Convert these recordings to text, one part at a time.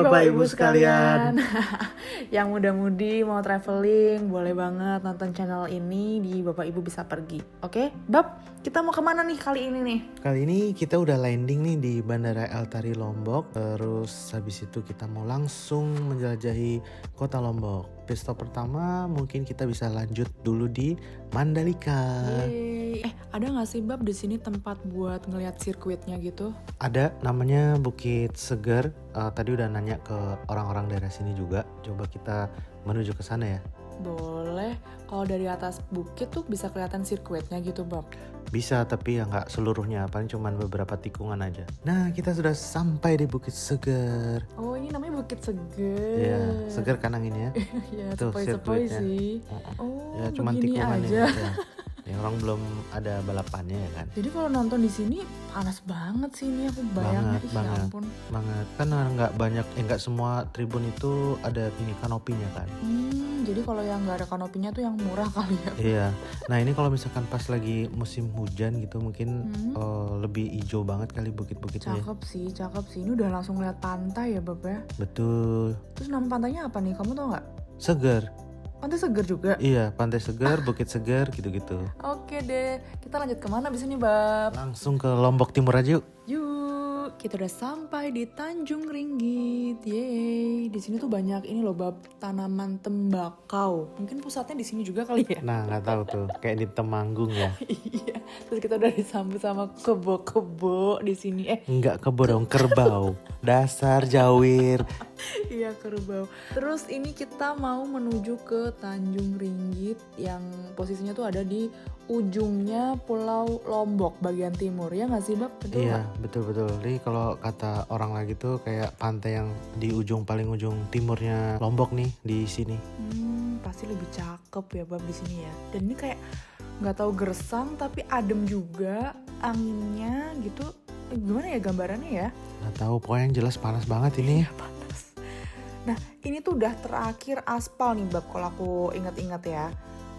Bapak Ibu sekalian. Yang muda-mudi mau traveling, boleh banget nonton channel ini di Bapak Ibu Bisa Pergi. Oke, Bab, kita mau kemana nih kali ini nih? Kali ini kita udah landing nih di Bandara El Tari Lombok. Terus habis itu kita mau langsung menjelajahi kota Lombok. Pit stop pertama mungkin kita bisa lanjut dulu di Mandalika. Yeay. Ada nggak sih Bab di sini tempat buat ngelihat sirkuitnya gitu? Ada, namanya Bukit Seger. Tadi udah nanya ke orang-orang daerah sini juga. Coba kita menuju ke sana ya. Boleh. Kalau dari atas bukit tuh bisa kelihatan sirkuitnya gitu Bab? Bisa, tapi ya nggak seluruhnya, paling cuman beberapa tikungan aja. Nah, kita sudah sampai di Bukit Seger. Oh, ini namanya Bukit Seger. Iya, Seger Kanang ini ya. Ya, Tuh, sepoi-sepoi sirkuitnya. sih. Oh, Ya cuman begini tikungan aja. ya orang belum ada balapannya ya kan. Jadi kalau nonton di sini panas banget sih ini, aku bayangnya. Banget. Ya ampun. Banget. Kan nggak semua tribun itu ada ini kanopinya kan. Jadi kalau yang nggak ada kanopinya tuh yang murah kali ya. Iya. Nah ini kalau misalkan pas lagi musim hujan gitu mungkin lebih hijau banget kali bukit-bukitnya. Cakep sih. Ini udah langsung lihat pantai ya Bab ya. Betul. Terus nama pantainya apa nih? Kamu tau nggak? Seger. Pantai Seger juga? Iya, Pantai Seger, Bukit Seger gitu-gitu. Oke deh, kita lanjut kemana abis ini Bab? Langsung ke Lombok Timur aja yuk. Yuk, kita udah sampai di Tanjung Ringgit. Yeay, di sini tuh banyak ini loh Bab, tanaman tembakau. Mungkin pusatnya di sini juga kali ya? Nah nggak tahu tuh, kayak di Temanggung ya. Iya, terus kita udah disambut sama kebo-kebo di sini. Enggak kebo dong, kerbau. Dasar jawir. Iya, kerbau. Terus ini kita mau menuju ke Tanjung Ringgit yang posisinya tuh ada di ujungnya Pulau Lombok bagian timur. Ya nggak sih Bab? Betul Iya, nggak? betul-betul. Jadi kalau kata orang lagi tuh kayak pantai yang di paling ujung timurnya Lombok nih di sini. Pasti lebih cakep ya Bab di sini ya. Dan ini kayak nggak tahu gersang tapi adem juga anginnya gitu. Gimana ya gambarannya ya? Nggak tahu, pokoknya yang jelas panas banget ini. Iya panas. Nah ini tuh udah terakhir aspal nih Bab kalau aku ingat-ingat ya.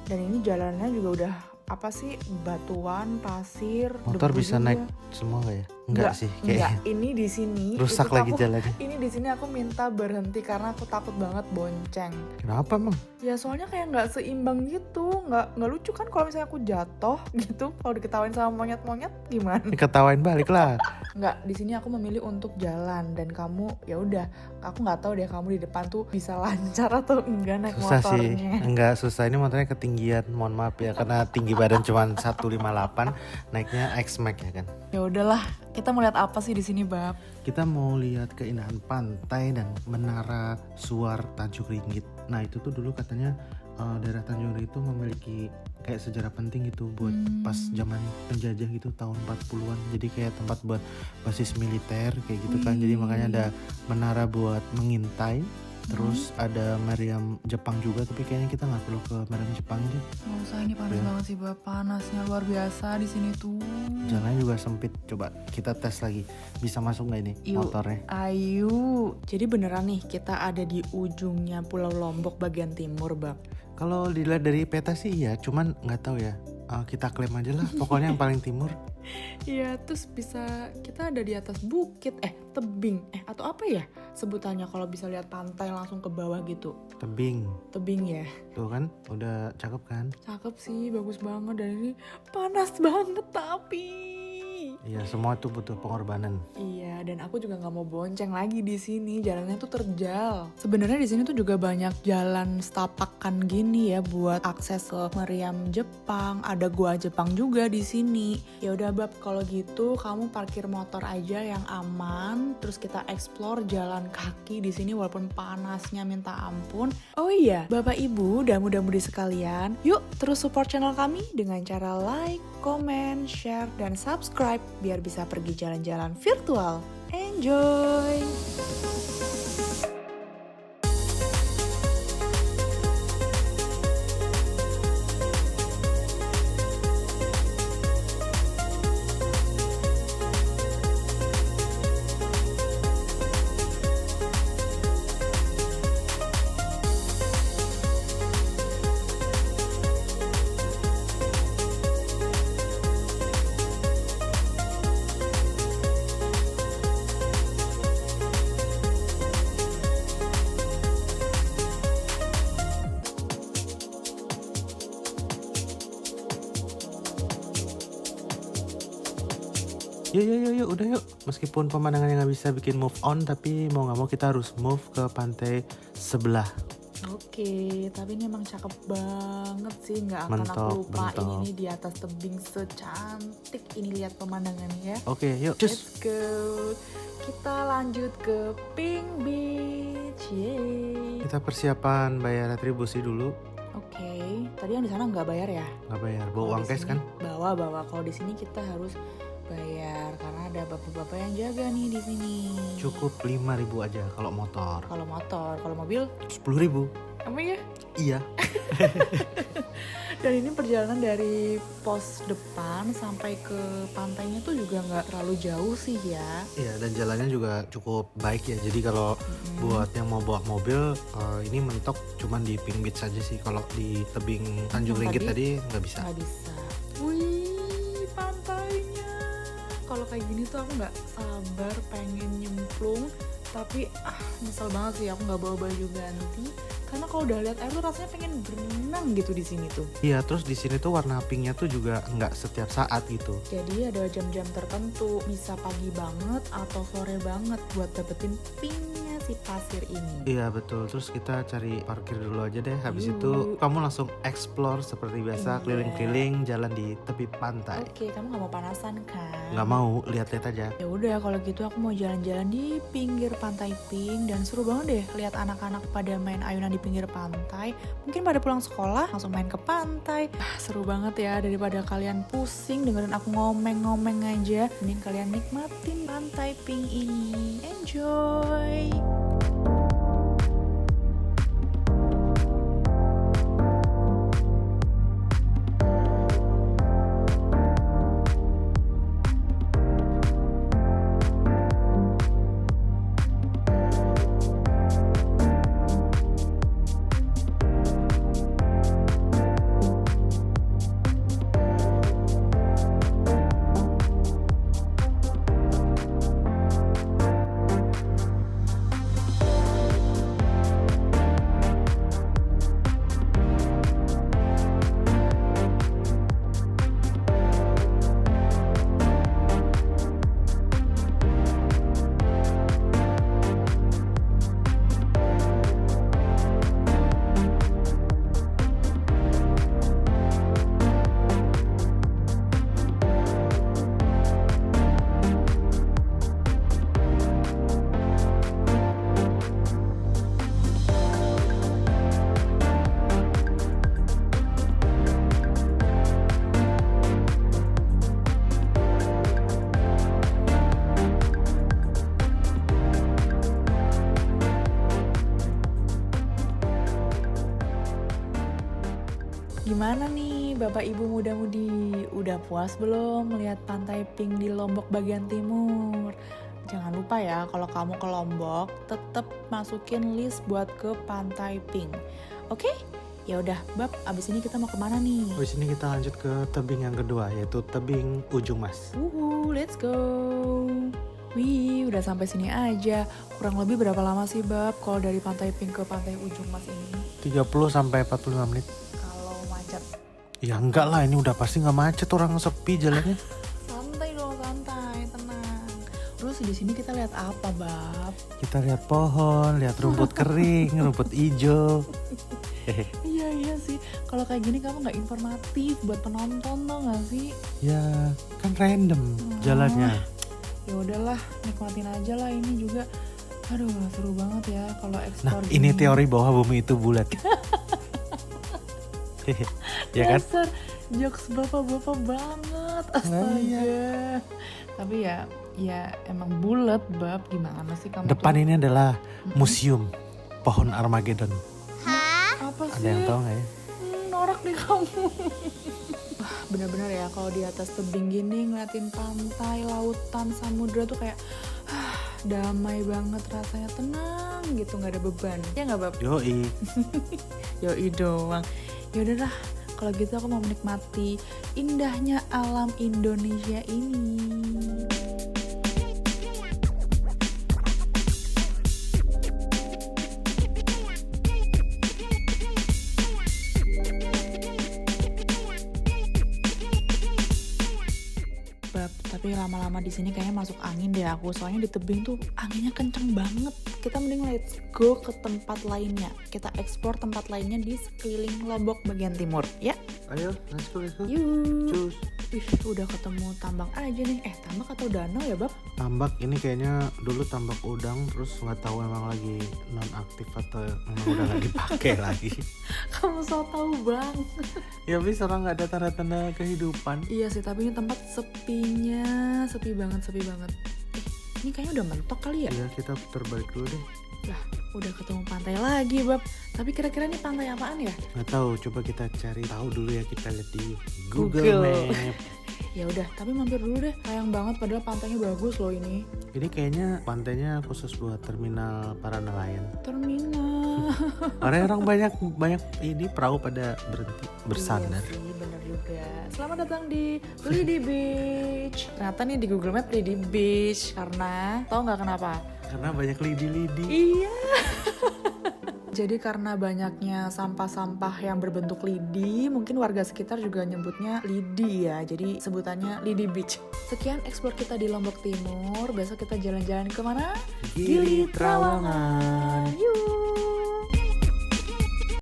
Dan ini jalannya juga udah apa sih, batuan, pasir, Motor debu bisa juga. naik semua nggak ya? Enggak sih, Enggak, kayaknya. ini di sini Rusak itu tuh lagi jalannya. Ini di sini aku minta berhenti karena aku takut banget bonceng. Kenapa emang? Ya soalnya kayak nggak seimbang gitu, nggak lucu kan kalau misalnya aku jatuh gitu, kalau diketawain sama monyet-monyet gimana? Ketawain balik lah. Nggak, di sini aku memilih untuk jalan dan kamu ya udah, aku nggak tahu deh kamu di depan tuh bisa lancar atau enggak naik Susah sih, motornya. enggak susah. Ini motornya ketinggian, mohon maaf ya, karena tinggi badan cuma 158, naiknya X-Max ya kan. Ya udahlah, kita mau lihat apa sih di sini Bab? Kita mau lihat keindahan pantai dan menara Suar Tanjung Ringgit. Nah itu tuh dulu katanya daerah Tanjung Ringgit itu memiliki kayak sejarah penting gitu buat pas zaman penjajah gitu tahun 40-an. Jadi kayak tempat buat basis militer kayak gitu kan. Jadi makanya ada menara buat mengintai. Terus ada meriam Jepang juga, tapi kayaknya kita nggak perlu ke meriam Jepang deh. Nggak usah, ini panas Ya. banget sih Bab, panasnya luar biasa di sini tuh. Jalannya juga sempit. Coba kita tes lagi, bisa masuk nggak ini Yuk, motornya? ayo. Jadi beneran nih kita ada di ujungnya Pulau Lombok bagian timur Bab. Kalau dilihat dari peta sih ya, cuman nggak tahu ya. Kita klaim aja lah, pokoknya yang paling timur. Iya, terus bisa kita ada di atas bukit, tebing, atau apa ya sebutannya kalau bisa lihat pantai langsung ke bawah gitu. Tebing, Tebing ya. tuh kan, udah cakep kan? Cakep sih, bagus banget, dan ini panas banget tapi. Iya, semua tuh butuh pengorbanan. Iya, dan aku juga nggak mau bonceng lagi di sini. Jalannya tuh terjal. Sebenarnya di sini tuh juga banyak jalan setapakan gini ya buat akses ke meriam Jepang. Ada gua Jepang juga di sini. Ya udah Bab, kalau gitu kamu parkir motor aja yang aman. Terus kita explore jalan kaki di sini walaupun panasnya minta ampun. Oh iya, Bapak Ibu dan muda-mudi sekalian, yuk terus support channel kami dengan cara like, comment, share, dan subscribe biar bisa pergi jalan-jalan virtual. Enjoy! Yuk, udah yuk. Meskipun pemandangannya nggak bisa bikin move on, tapi mau nggak mau kita harus move ke pantai sebelah. Oke, tapi ini emang cakep banget sih, nggak akan Mentok, aku lupain mentok. ini di atas tebing secantik ini, lihat pemandangannya ya. Oke, yuk. Let's go. Kita lanjut ke Pink Beach. Yeay. Kita persiapan bayar retribusi dulu. Oke, tadi yang di sana nggak bayar ya? Nggak bayar, bawa Kalau uang di cash sini kan? Bawa. Kalau di sini kita harus bayar karena ada bapak-bapak yang jaga nih di sini. Cukup 5.000 aja kalau motor. Kalau motor, kalau mobil, 10.000. emang ya? Iya. Dan ini perjalanan dari pos depan sampai ke pantainya tuh juga nggak terlalu jauh sih ya. Iya, dan jalannya juga cukup baik ya. Jadi kalau buat yang mau bawa mobil, ini mentok cuman di Pink Beach saja sih. Kalau di tebing Tanjung Yang Ringgit tadi tadi nggak bisa. Nggak bisa. Wih, pantainya. Kalau kayak gini tuh aku nggak sabar pengen nyemplung. Tapi nyesel banget sih aku nggak bawa baju ganti. Karena kalau udah lihat air tuh rasanya pengen berenang gitu di sini tuh. Iya, terus di sini tuh warna pinknya tuh juga nggak setiap saat gitu. Jadi ada jam-jam tertentu, bisa pagi banget atau sore banget buat dapetin pinknya si pasir ini. Iya betul, terus kita cari parkir dulu aja deh. Habis Yuk. itu kamu langsung explore seperti biasa, Iya. keliling-keliling jalan di tepi pantai. Oke, kamu nggak mau panasan kan? Nggak mau, lihat-lihat aja. Ya udah kalau gitu aku mau jalan-jalan di pinggir pantai Pink dan seru banget deh lihat anak-anak pada main ayunan di pinggir pantai. Mungkin pada pulang sekolah langsung main ke pantai. Seru banget ya, daripada kalian pusing dengerin aku ngomeng-ngomeng aja. Mending kalian nikmatin pantai Pink ini. Enjoy. Gimana nih Bapak Ibu muda-mudi? Udah puas belum melihat pantai Pink di Lombok bagian timur? Jangan lupa ya kalau kamu ke Lombok tetap masukin list buat ke pantai Pink. Oke? Ya udah, Bab, abis ini kita mau kemana nih? Habis ini kita lanjut ke tebing yang kedua, yaitu tebing Ujung Mas. Let's go. Wih, udah sampai sini aja. Kurang lebih berapa lama sih, Bab, kalau dari pantai Pink ke pantai Ujung Mas ini? 30 sampai 45 menit. Kalau macet. Ya enggak lah, ini udah pasti nggak macet, orang sepi jalannya. Santai dong, santai, tenang. Terus di sini kita lihat apa, Bab? Kita lihat pohon, lihat rumput kering, rumput hijau. Iya sih. Kalau kayak gini kamu nggak informatif buat penonton tuh nggak sih? Ya kan random jalannya. Ya udahlah, nikmatin aja lah ini juga. Aduh, seru banget ya kalau Nah eksplor ini gini. teori bahwa bumi itu bulat. Ya kan? Dasar jokes bapak-bapak banget, astaga. Iya. Tapi ya emang bulat, Bab. Gimana sih kamu Depan tuh? ini adalah museum pohon Armageddon. Apa sih? Ada yang tahu nggak ya? Norak nih kamu. Wah, benar-benar ya kalau di atas tebing gini ngeliatin pantai, lautan, samudra tuh kayak damai banget rasanya, tenang gitu, nggak ada beban. Ya nggak, Bab? Yoi. Yoi doang. Ya udahlah, kalau gitu aku mau menikmati indahnya alam Indonesia ini. Tapi lama-lama di sini kayaknya masuk angin deh aku. Soalnya di tebing tuh anginnya kenceng banget. Kita mending let's go ke tempat lainnya. Kita explore tempat lainnya di sekeliling Lombok bagian timur, ya? Ayo, let's go. Yuk. Cus. Wih, udah ketemu tambak aja nih. Tambak atau danau ya, Bab? Tambak ini kayaknya dulu tambak udang, terus nggak tahu emang lagi non aktif atau emang udah nggak dipakai lagi. Kamu so tahu bang. Ya bisa orang nggak ada tanda-tanda kehidupan. Iya sih, tapi ini tempat sepinya, sepi banget. Ini kayaknya udah mentok kali ya? Ya kita putar balik dulu deh. Lah, udah ketemu pantai lagi, Bab. Tapi kira-kira ini pantai apaan ya? Nggak tahu, coba kita cari tahu dulu ya, kita lihat di Google. Google Map. Ya udah, tapi mampir dulu deh. Sayang banget padahal pantainya bagus loh ini. Ini kayaknya pantainya khusus buat terminal para nelayan. Terminal. Orang banyak ini perahu pada berhenti bersandar. Iya sih, bener juga. Selamat datang di Lidi Beach. Ternyata nih di Google Map Lidi Beach. Karena, tau nggak kenapa? Karena banyak lidi-lidi. Iya. Jadi karena banyaknya sampah-sampah yang berbentuk lidi, mungkin warga sekitar juga nyebutnya lidi ya. Jadi sebutannya Lidi Beach. Sekian explore kita di Lombok Timur. Besok kita jalan-jalan kemana? Gili Trawangan. Yuk.